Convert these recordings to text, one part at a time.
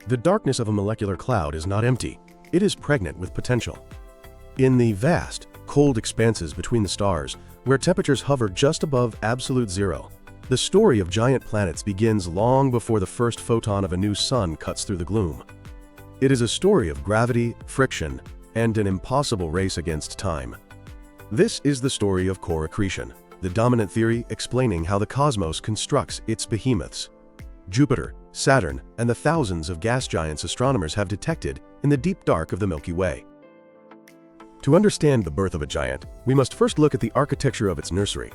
The darkness of a molecular cloud is not empty. It is pregnant with potential. In the vast, cold expanses between the stars, where temperatures hover just above absolute zero, the story of giant planets begins long before the first photon of a new sun cuts through the gloom. It is a story of gravity, friction, and an impossible race against time. This is the story of core accretion, the dominant theory explaining how the cosmos constructs its behemoths. Jupiter, Saturn, and the thousands of gas giants astronomers have detected in the deep dark of the Milky Way. To understand the birth of a giant, we must first look at the architecture of its nursery.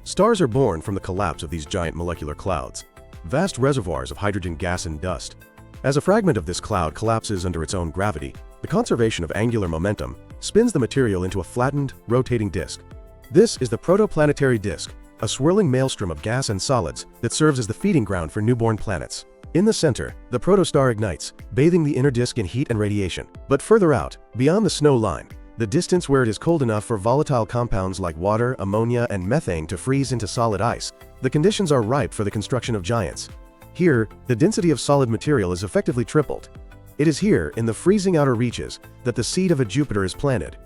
Stars are born from the collapse of these giant molecular clouds, vast reservoirs of hydrogen gas and dust. As a fragment of this cloud collapses under its own gravity, the conservation of angular momentum spins the material into a flattened, rotating disk. This is the protoplanetary disk, a swirling maelstrom of gas and solids that serves as the feeding ground for newborn planets. In the center, the protostar ignites, bathing the inner disk in heat and radiation. But further out, beyond the snow line, the distance where it is cold enough for volatile compounds like water, ammonia, and methane to freeze into solid ice, the conditions are ripe for the construction of giants. Here, the density of solid material is effectively tripled. It is here, in the freezing outer reaches, that the seed of a Jupiter is planted.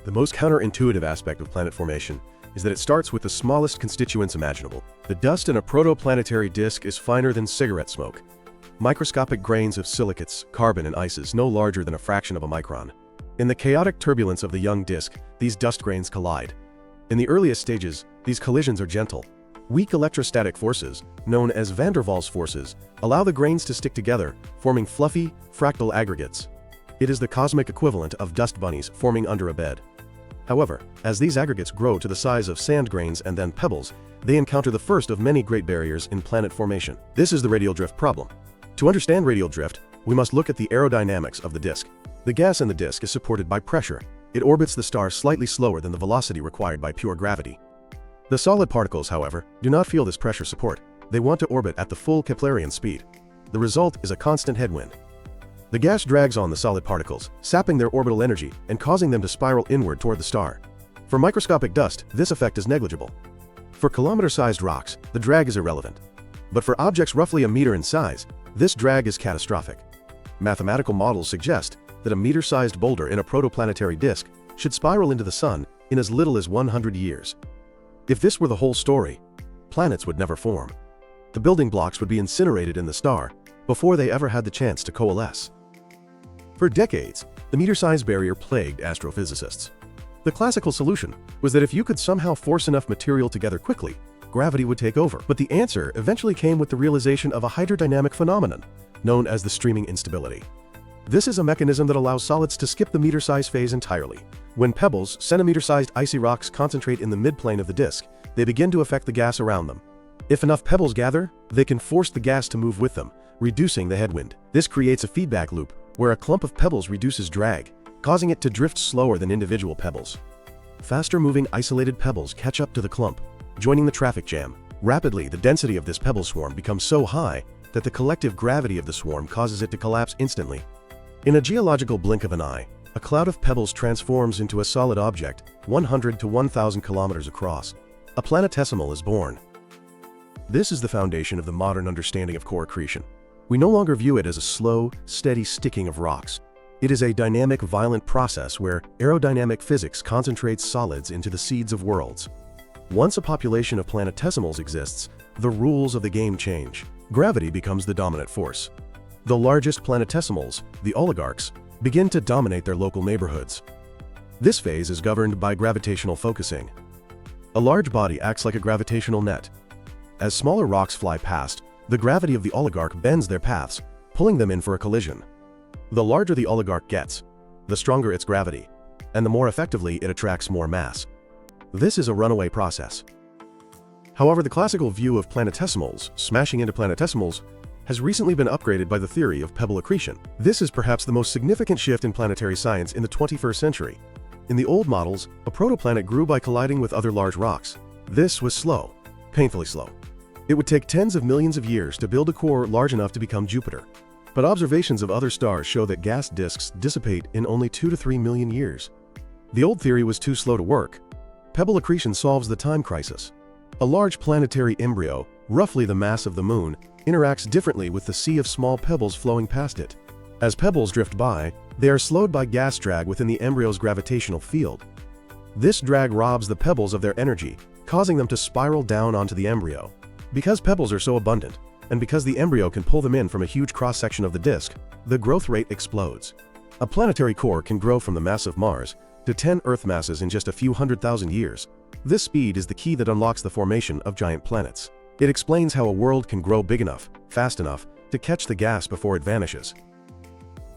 The most counterintuitive aspect of planet formation is that it starts with the smallest constituents imaginable. The dust in a protoplanetary disk is finer than cigarette smoke. Microscopic grains of silicates, carbon, and ices no larger than a fraction of a micron. In the chaotic turbulence of the young disk, these dust grains collide. In the earliest stages, these collisions are gentle. Weak electrostatic forces, known as van der Waals forces, allow the grains to stick together, forming fluffy, fractal aggregates. It is the cosmic equivalent of dust bunnies forming under a bed. However, as these aggregates grow to the size of sand grains and then pebbles, they encounter the first of many great barriers in planet formation. This is the radial drift problem. To understand radial drift, we must look at the aerodynamics of the disk. The gas in the disk is supported by pressure. It orbits the star slightly slower than the velocity required by pure gravity. The solid particles, however, do not feel this pressure support. They want to orbit at the full Keplerian speed. The result is a constant headwind. The gas drags on the solid particles, sapping their orbital energy and causing them to spiral inward toward the star. For microscopic dust, this effect is negligible. For kilometer-sized rocks, the drag is irrelevant. But for objects roughly a meter in size, this drag is catastrophic. Mathematical models suggest that a meter-sized boulder in a protoplanetary disk should spiral into the sun in as little as 100 years. If this were the whole story, planets would never form. The building blocks would be incinerated in the star before they ever had the chance to coalesce. For decades, the meter-size barrier plagued astrophysicists. The classical solution was that if you could somehow force enough material together quickly, gravity would take over. But the answer eventually came with the realization of a hydrodynamic phenomenon known as the streaming instability. This is a mechanism that allows solids to skip the meter-size phase entirely. When pebbles, centimeter-sized icy rocks, concentrate in the midplane of the disk, they begin to affect the gas around them. If enough pebbles gather, they can force the gas to move with them, reducing the headwind. This creates a feedback loop, where a clump of pebbles reduces drag, causing it to drift slower than individual pebbles. Faster-moving isolated pebbles catch up to the clump, joining the traffic jam. Rapidly, the density of this pebble swarm becomes so high that the collective gravity of the swarm causes it to collapse instantly. In a geological blink of an eye, a cloud of pebbles transforms into a solid object 100 to 1,000 kilometers across. A planetesimal is born. This is the foundation of the modern understanding of core accretion. We no longer view it as a slow, steady sticking of rocks. It is a dynamic, violent process where aerodynamic physics concentrates solids into the seeds of worlds. Once a population of planetesimals exists, the rules of the game change. Gravity becomes the dominant force. The largest planetesimals, the oligarchs, begin to dominate their local neighborhoods. This phase is governed by gravitational focusing. A large body acts like a gravitational net. As smaller rocks fly past, the gravity of the oligarch bends their paths, pulling them in for a collision. The larger the oligarch gets, the stronger its gravity, and the more effectively it attracts more mass. This is a runaway process. However, the classical view of planetesimals, smashing into planetesimals, has recently been upgraded by the theory of pebble accretion. This is perhaps the most significant shift in planetary science in the 21st century. In the old models, a protoplanet grew by colliding with other large rocks. This was slow, painfully slow. It would take tens of millions of years to build a core large enough to become Jupiter. But observations of other stars show that gas disks dissipate in only 2 to 3 million years. The old theory was too slow to work. Pebble accretion solves the time crisis. A large planetary embryo, roughly the mass of the Moon, interacts differently with the sea of small pebbles flowing past it. As pebbles drift by, they are slowed by gas drag within the embryo's gravitational field. This drag robs the pebbles of their energy, causing them to spiral down onto the embryo. Because pebbles are so abundant, and because the embryo can pull them in from a huge cross-section of the disk, the growth rate explodes. A planetary core can grow from the mass of Mars to 10 Earth masses in just a few 100,000 years. This speed is the key that unlocks the formation of giant planets. It explains how a world can grow big enough, fast enough, to catch the gas before it vanishes.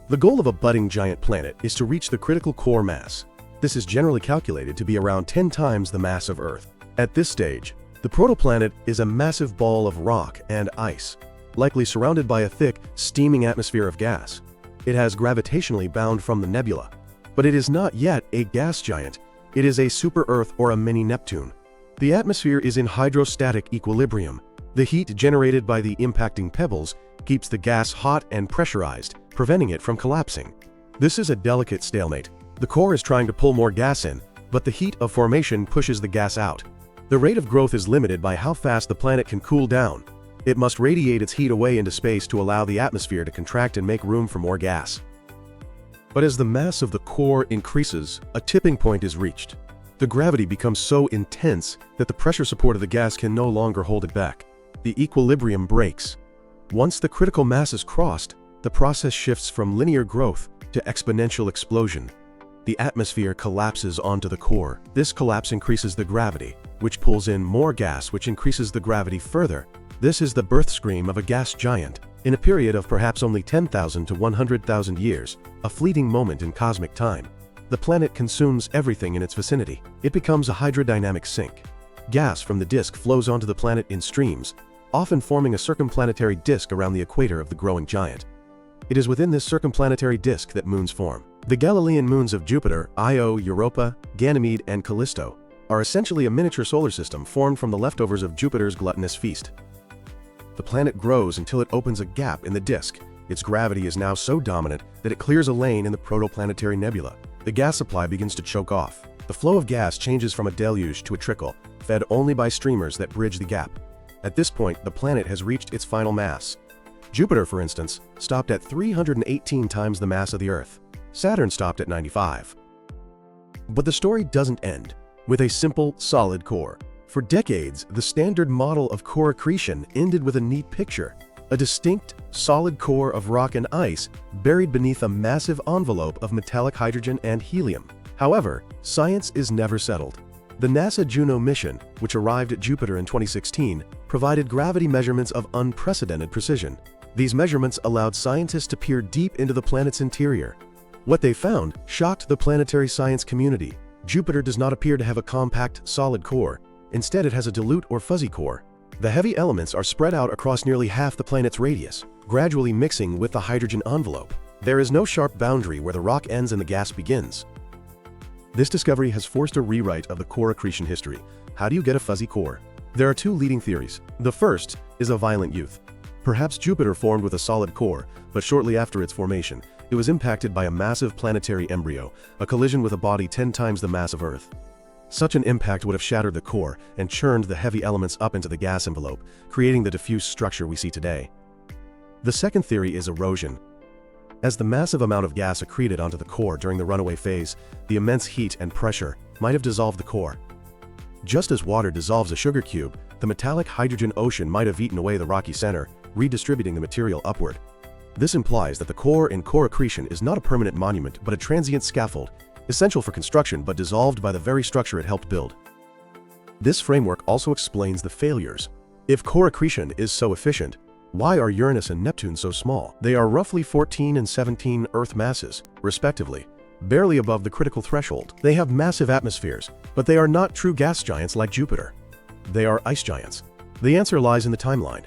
The goal of a budding giant planet is to reach the critical core mass. This is generally calculated to be around 10 times the mass of Earth. At this stage, the protoplanet is a massive ball of rock and ice, likely surrounded by a thick, steaming atmosphere of gas. It has gravitationally bound from the nebula. But it is not yet a gas giant. It is a super-Earth or a mini-Neptune. The atmosphere is in hydrostatic equilibrium. The heat generated by the impacting pebbles keeps the gas hot and pressurized, preventing it from collapsing. This is a delicate stalemate. The core is trying to pull more gas in, but the heat of formation pushes the gas out. The rate of growth is limited by how fast the planet can cool down. It must radiate its heat away into space to allow the atmosphere to contract and make room for more gas. But as the mass of the core increases, a tipping point is reached. The gravity becomes so intense that the pressure support of the gas can no longer hold it back. The equilibrium breaks. Once the critical mass is crossed, the process shifts from linear growth to exponential explosion. The atmosphere collapses onto the core. This collapse increases the gravity, which pulls in more gas, which increases the gravity further. This is the birth scream of a gas giant. In a period of perhaps only 10,000 to 100,000 years, a fleeting moment in cosmic time, the planet consumes everything in its vicinity. It becomes a hydrodynamic sink. Gas from the disk flows onto the planet in streams, often forming a circumplanetary disk around the equator of the growing giant. It is within this circumplanetary disk that moons form. The Galilean moons of Jupiter, Io, Europa, Ganymede, and Callisto, are essentially a miniature solar system formed from the leftovers of Jupiter's gluttonous feast. The planet grows until it opens a gap in the disk. Its gravity is now so dominant that it clears a lane in the protoplanetary nebula. The gas supply begins to choke off. The flow of gas changes from a deluge to a trickle, fed only by streamers that bridge the gap. At this point, the planet has reached its final mass. Jupiter, for instance, stopped at 318 times the mass of the Earth. Saturn stopped at 95. But the story doesn't end with a simple, solid core. For decades, the standard model of core accretion ended with a neat picture: a distinct, solid core of rock and ice buried beneath a massive envelope of metallic hydrogen and helium. However, science is never settled. The NASA Juno mission, which arrived at Jupiter in 2016, provided gravity measurements of unprecedented precision. These measurements allowed scientists to peer deep into the planet's interior. What they found shocked the planetary science community. Jupiter does not appear to have a compact, solid core. Instead, it has a dilute or fuzzy core. The heavy elements are spread out across nearly half the planet's radius, gradually mixing with the hydrogen envelope. There is no sharp boundary where the rock ends and the gas begins. This discovery has forced a rewrite of the core accretion history. How do you get a fuzzy core? There are two leading theories. The first is a violent youth. Perhaps Jupiter formed with a solid core, but shortly after its formation, it was impacted by a massive planetary embryo, a collision with a body 10 times the mass of Earth. Such an impact would have shattered the core and churned the heavy elements up into the gas envelope, creating the diffuse structure we see today. The second theory is erosion. As the massive amount of gas accreted onto the core during the runaway phase, the immense heat and pressure might have dissolved the core. Just as water dissolves a sugar cube, the metallic hydrogen ocean might have eaten away the rocky center, redistributing the material upward. This implies that the core in core accretion is not a permanent monument but a transient scaffold, essential for construction but dissolved by the very structure it helped build. This framework also explains the failures. If core accretion is so efficient, why are Uranus and Neptune so small? They are roughly 14 and 17 Earth masses, respectively, barely above the critical threshold. They have massive atmospheres, but they are not true gas giants like Jupiter. They are ice giants. The answer lies in the timeline.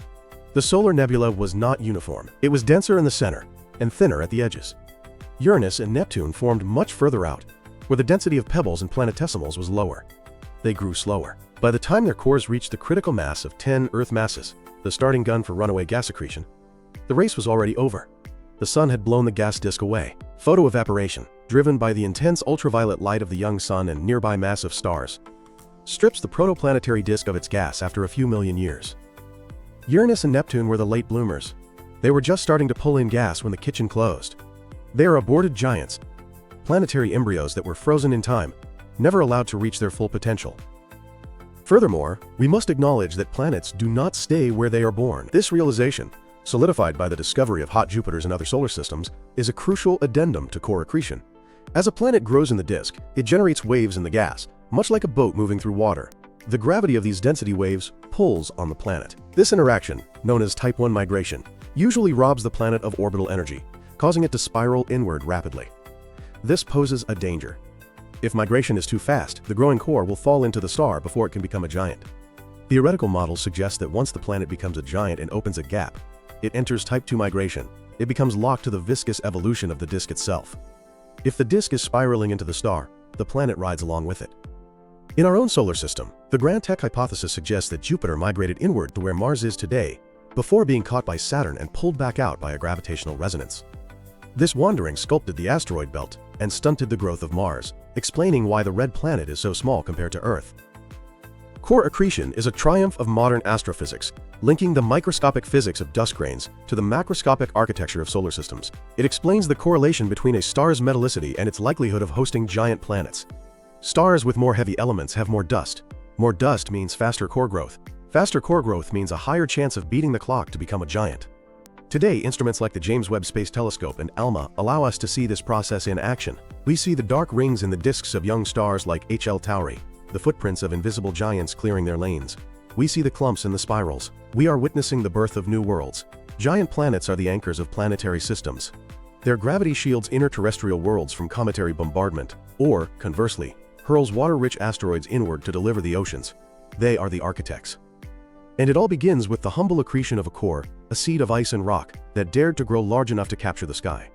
The solar nebula was not uniform. It was denser in the center and thinner at the edges. Uranus and Neptune formed much further out, where the density of pebbles and planetesimals was lower. They grew slower. By the time their cores reached the critical mass of 10 Earth masses, the starting gun for runaway gas accretion, the race was already over. The sun had blown the gas disk away. Photoevaporation, driven by the intense ultraviolet light of the young sun and nearby massive stars, strips the protoplanetary disk of its gas after a few million years. Uranus and Neptune were the late bloomers. They were just starting to pull in gas when the kitchen closed. They are aborted giants, planetary embryos that were frozen in time, never allowed to reach their full potential. Furthermore, we must acknowledge that planets do not stay where they are born. This realization, solidified by the discovery of hot Jupiters and other solar systems, is a crucial addendum to core accretion. As a planet grows in the disk, it generates waves in the gas, much like a boat moving through water. The gravity of these density waves pulls on the planet. This interaction, known as Type 1 migration, usually robs the planet of orbital energy, causing it to spiral inward rapidly. This poses a danger. If migration is too fast, the growing core will fall into the star before it can become a giant. Theoretical models suggest that once the planet becomes a giant and opens a gap, it enters Type 2 migration. It becomes locked to the viscous evolution of the disk itself. If the disk is spiraling into the star, the planet rides along with it. In our own solar system, the Grand Tech hypothesis suggests that Jupiter migrated inward to where Mars is today, before being caught by Saturn and pulled back out by a gravitational resonance. This wandering sculpted the asteroid belt and stunted the growth of Mars, explaining why the red planet is so small compared to Earth. Core accretion is a triumph of modern astrophysics, linking the microscopic physics of dust grains to the macroscopic architecture of solar systems. It explains the correlation between a star's metallicity and its likelihood of hosting giant planets. Stars with more heavy elements have more dust. More dust means faster core growth. Faster core growth means a higher chance of beating the clock to become a giant. Today, instruments like the James Webb Space Telescope and ALMA allow us to see this process in action. We see the dark rings in the disks of young stars like HL Tauri, the footprints of invisible giants clearing their lanes. We see the clumps in the spirals. We are witnessing the birth of new worlds. Giant planets are the anchors of planetary systems. Their gravity shields interterrestrial worlds from cometary bombardment, or, conversely, hurls water-rich asteroids inward to deliver the oceans. They are the architects. And it all begins with the humble accretion of a core, a seed of ice and rock, that dared to grow large enough to capture the sky.